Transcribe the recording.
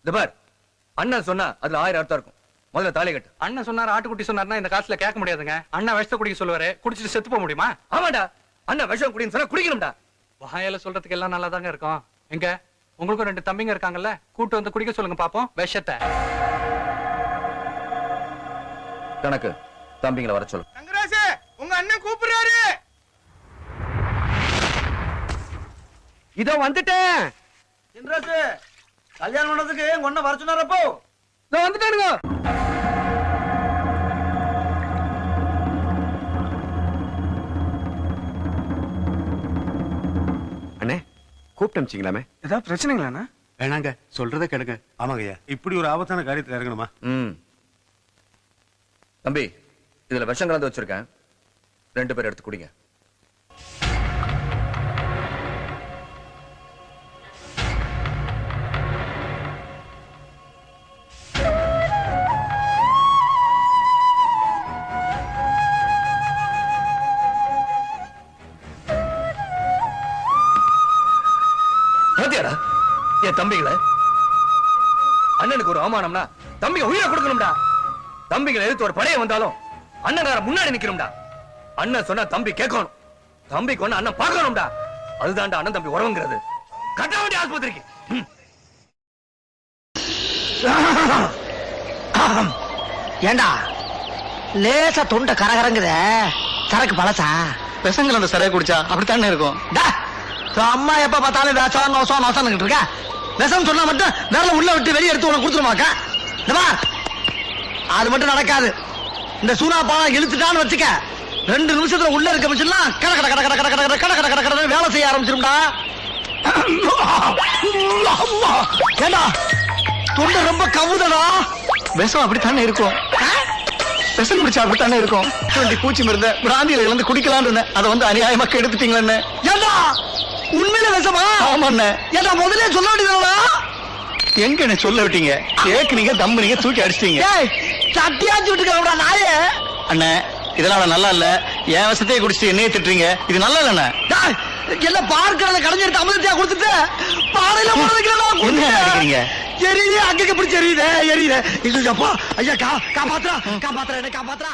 இந்த பார், அண்ணன் சொன்னா அதுல 1000 அர்த்தம் இருக்கும். முதல்ல தாலி கட்டு. அண்ணன் சொன்னார் ஆட்டுக்குட்டி சொன்னார்னா இந்த காசுல கேட்க முடியாதுங்க. அண்ணன் விஷத்தை குடிக்க சொல்லுவாரு, குடிச்சிட்டு செத்து போக முடியுமா? ஆமாடா, அண்ணன் விஷம் குடின்னு சொன்னா குடிக்கணும்டா. வாயால சொல்றதுக்கு எல்லாம் நல்லா தாங்க இருக்கும். எங்க உங்களுக்கும் 2 தம்பிங்க இருக்காங்கல்ல, கூட்டு வந்து குடிக்க சொல்லுங்க பாப்போம் விஷத்தை. கணக்கு தம்பிங்களை வர சொல்லு. தங்கராசு, உங்க அண்ணன் கூப்பிடுறாரு. இதோ வந்துட்டேன். தங்கராசு, கல்யாணம் பண்ணதுக்கு உங்க அண்ணன் வர சொன்னாரப்போ. இதோ வந்துட்டானுங்க. அண்ணே கூப்பிட்டு அனுப்பிச்சிங்களாமே? ஏதாவது பிரச்சனைங்களாண்ணா? வேணாங்க, சொல்றதை கேளுங்க. ஆமாங்கய்யா, இப்படி ஒரு ஆபத்தான காரியத்தில் இறங்கணுமா? தம்பி, இதுல விஷம் கலந்து வச்சிருக்கேன், 2 பேர் எடுத்து குடிங்க. பாத்தியாடா என் தம்பிகளை? அண்ணனுக்கு ஒரு அவமானம்னா தம்பிங்க உயிரை கொடுக்கணும்டா. தம்பிகளை எதிர்த்து ஒரு படைய வந்தாலும் அண்ணனார முன்னாடி நிக்கணும்டா. அண்ணன் சொன்னா தம்பி கேட்கணும், தம்பிக்கு ஒண்ணு அண்ணன் பார்க்கணும்டா. அதுதான்டா அண்ணன் தம்பி உறவுங்கிறது. கட்ட வேண்டிய ஆஸ்பத்திரிக்கு. ஏண்டா லேசா தொண்டை கரகரங்குத, சரக்கு பழசா? பெசங்கள் அந்த சரையை குடிச்சா அப்படித்தானே இருக்கும். அம்மா எப்ப பார்த்தாலும் வேஷம் நோசம் நோசம் இருக்கா? விஷம் சொன்னா மட்டும் வேற உள்ள விட்டு வெளியே எடுத்து உனக்கு கொடுத்துருமாக்கா? அது மட்டும் நடக்காது. இந்த சூனா பாலம் இழுத்துட்டான்னு வச்சுக்க, 2 நிமிஷத்துல உள்ள இருக்க மிஷின்லாம் கட கட கட கட கட கட கட கட கட கட வேலை செய்ய ஆரம்பிச்சிரும்டா. ஏண்டா தொண்டை ரொம்ப கவுதடா. விஷம் அப்படித்தானே இருக்கும். விஷம் குடிச்சா அப்படித்தானே இருக்கும். 20 பூச்சி மருந்த பிராந்தியில இருந்து குடிக்கலான்னு இருந்தேன், அதை வந்து அநியாயமா கெடுத்துட்டீங்களே. ஏண்டா உண்மையில விஷமா? ஆமாண்ணே. ஏண்டா முதல்ல சொல்ல வேண்டியதுடா. எங்க என்ன சொல்ல விட்டீங்க? கேக்குனீங்க, தம்புனீங்க, தூக்கி அடிச்சிட்டீங்க. சட்டியாச்சு விட்டுக்கா நாயே. அண்ணே, இதெல்லாம் நல்லா இல்ல. என் விஷத்தையே குடிச்சிட்டு என்னையே திட்டுறீங்க, இது நல்லா இல்லண்ணே. எல்லாம் பார்க்கறத கடைஞ்சிட்டு அமிர்தத்தையா கொடுத்துட்டு பாறையில என்ன அடிக்கிறீங்க? எரியுது, அங்க பிடிச்சி எரியுது எரியுது. இது அப்பா ஐயா காப்பாத்துறா காப்பாத்துறா என்ன காப்பாத்துறா.